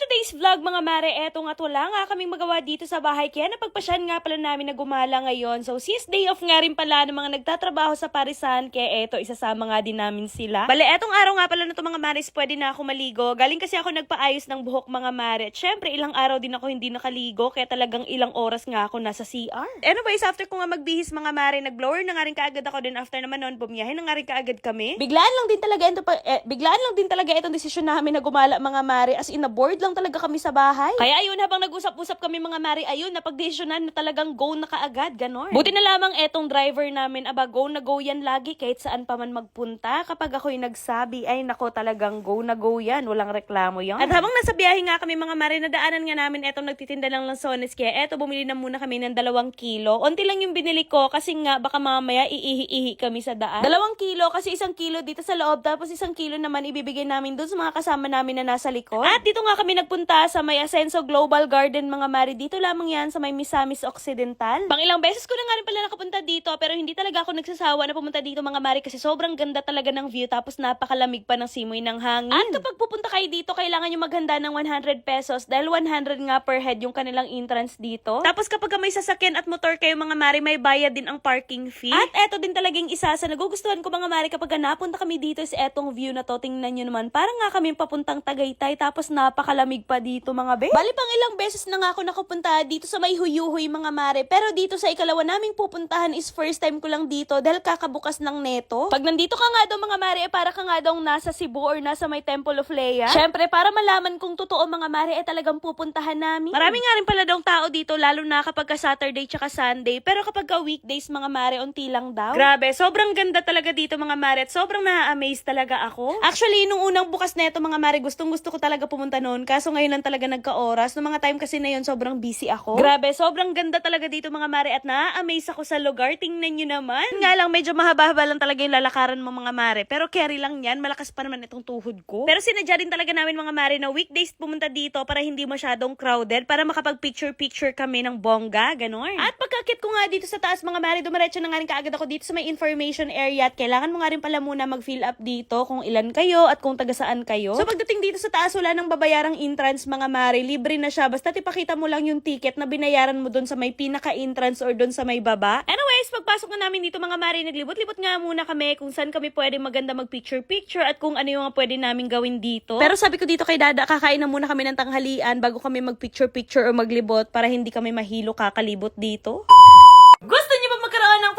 today's vlog mga mare, eto nga't wala nga kaming magawa dito sa bahay kaya napagpasyan nga pala namin na gumala ngayon. So since day off nga rin pala ng mga nagtatrabaho sa parisan, kaya eto isasama nga din namin sila. Bale, etong araw nga pala na to mga mares, pwede na ako maligo. Galing kasi ako nagpaayos ng buhok mga mare. At syempre ilang araw din ako hindi nakaligo kaya talagang ilang oras nga ako nasa CR. Anyways, after ko nga magbihis mga mare, nag-blower na nga rin kaagad ako din. After naman noon, bumiyahe na nga rin kaagad kami. Biglaan lang din talaga itong desisyon namin na gumala mga mare, as in bored lang talaga kami sa bahay. Kaya ayun, habang nag-usap-usap kami mga mare, ayun, napag-desisyonan na talagang go na kaagad, ganon. Buti na lamang etong driver namin, go na go yan lagi kahit saan pa man magpunta. Kapag ako'y nagsabi, ay nako, talagang go na go yan, walang reklamo yan. At habang nasa biyahe nga kami mga mare, nadaanan nga namin etong nagtitinda ng lansones, kaya eto, bumili na muna kami ng 2 kilo. Unti lang yung binili ko kasi nga baka mamaya iihi-ihi kami sa daan. 2 kilo kasi 1 kilo dito sa loob, tapos 1 kilo naman ibibigay namin doon sa mga kasama namin na nasa likod. At dito nga kami nagpunta sa may Asenso Global Garden mga mare. Dito lamang yan sa may Misamis Occidental. Pang ilang beses ko na nga rin pala nakapunta dito, pero hindi talaga ako nagsasawa na pumunta dito mga mare kasi sobrang ganda talaga ng view, tapos napakalamig pa ng simoy ng hangin. At kapag pupunta kayo dito, kailangan nyo maghanda ng 100 pesos dahil 100 nga per head yung kanilang entrance dito. Tapos kapag may sasakyan at motor kayo mga mare, may bayad din ang parking fee. At eto din talagang isa sa nagugustuhan ko mga mare kapag napunta kami dito is etong view na to. Tingnan nyo naman, parang nga kami papuntang Tagaytay, tapos napakalamig pa dito mga be. Bali pang ilang beses na nga ako nakapunta dito sa may Huyuhoy mga mare, pero dito sa ikalawa naming pupuntahan is first time ko lang dito dahil kakabukas ng neto. Pag nandito ka nga daw mga mare, para ka nga daw nasa Cebu or nasa may Temple of Lea. Syempre, para malaman kung totoo mga mare, talagang pupuntahan namin. Marami nga rin pala daw tao dito, lalo na kapag ka Saturday tsaka Sunday, pero kapag ka weekdays mga mare, unti lang daw. Grabe, sobrang ganda talaga dito mga mare at sobrang na-amaze talaga ako. Actually, nung unang bukas neto mga mare, gustong-gusto ko talaga pumunta noon, kaso ngayon lang talaga nagka-oras. Noong mga time kasi na yun, sobrang busy ako. Grabe, sobrang ganda talaga dito mga mare at na-amaze ako sa lugar. Tingnan nyo naman. Nga lang, medyo mahaba-haba lang talaga yung lalakaran mo mga mare, pero carry lang yan. Malakas pa naman itong tuhod ko. Pero sinadya din talaga namin mga mare na weekdays pumunta dito para hindi masyadong crowded, para makapag-picture-picture kami ng bongga, ganon. At pagkakit ko nga dito sa taas mga mare, dumiretso na nga rin kaagad ako dito sa may information area at kailangan mo nga rin pala muna mag-fill up dito kung ilan kayo at kung taga saan kayo. So pagdating dito sa taas, wala nang babayarang entrance mga mare, libre na siya, basta ipakita mo lang yung ticket na binayaran mo dun sa may pinaka-entrance or dun sa may baba. Anyways, pagpasok na namin dito mga mare, naglibot-libot nga muna kami kung saan kami pwede maganda mag-picture-picture at kung ano yung mga pwede namin gawin dito. Pero sabi ko dito kay Dada, kakain na muna kami ng tanghalian bago kami mag-picture-picture o maglibot para hindi kami mahilo kakalibot dito. Gusto niyo ba magkaroon ng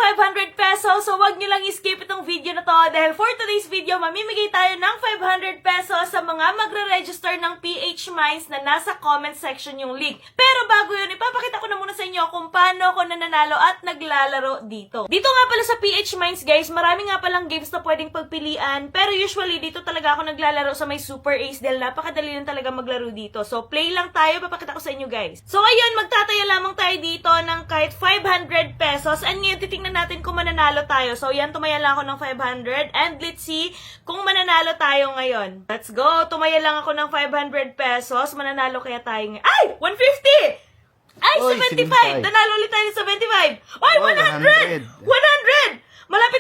500 pesos? So wag niyo lang i-skip itong video na to dahil for today's video, mamimigay tayo ng 500 pesos sa mga magre-register ng PH Mines na nasa comment section yung link. Pero bago yun, ipapakita ko na muna sa inyo kung paano ako nananalo at naglalaro dito. Dito nga pala sa PH Mines guys, marami nga palang games na pwedeng pagpilian, pero usually dito talaga ako naglalaro sa may Super Ace dahil napakadali lang talaga maglaro dito. So play lang tayo, papakita ko sa inyo guys. So ayun, magtataya lamang tayo dito ng kahit 500 pesos. And ngayon, titingnan natin kung mananalo tayo. So, yan, tumaya lang ako ng 500. And let's see kung mananalo tayo ngayon. Let's go! Tumaya lang ako ng 500 pesos. Mananalo kaya tayo ngayon. Ay! 150! Ay, Oy, 75! 75. Nanalo ulit tayo ng 75! Ay, 100! 100! Malapit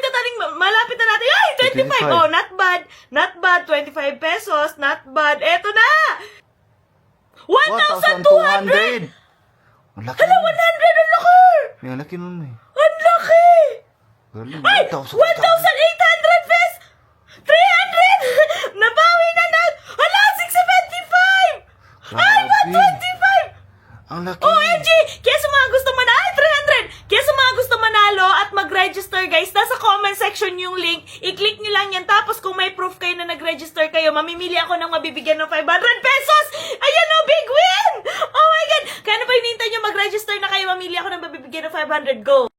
na natin. Ay, 25! 25. Oh, not bad. Not bad. 25 pesos. Not bad. Eto na! 1,200! 1,200! Ang laki Hala, 100! nun. Ang laki! Ang laki nun eh. Ang laki! Galing, Ay! 1,800 pesos! 300! Nabawi na na! Hala! 675! Ay! 125! Ang laki. OMG! Kaya sa mga gusto manalo, ay 300! Kaya sa mga gusto manalo at mag-register guys, nasa comment section yung link. I-click nyo lang yan. Tapos kung may proof kayo na nag-register kayo, mamimili ako ng mabibigyan ng 500 pesos! Ayan o! Big win! Oh my God! Kaya na pa hinihintay nyo mag-register na kayo, mamili ako ng mabibigyan ng 500. Go!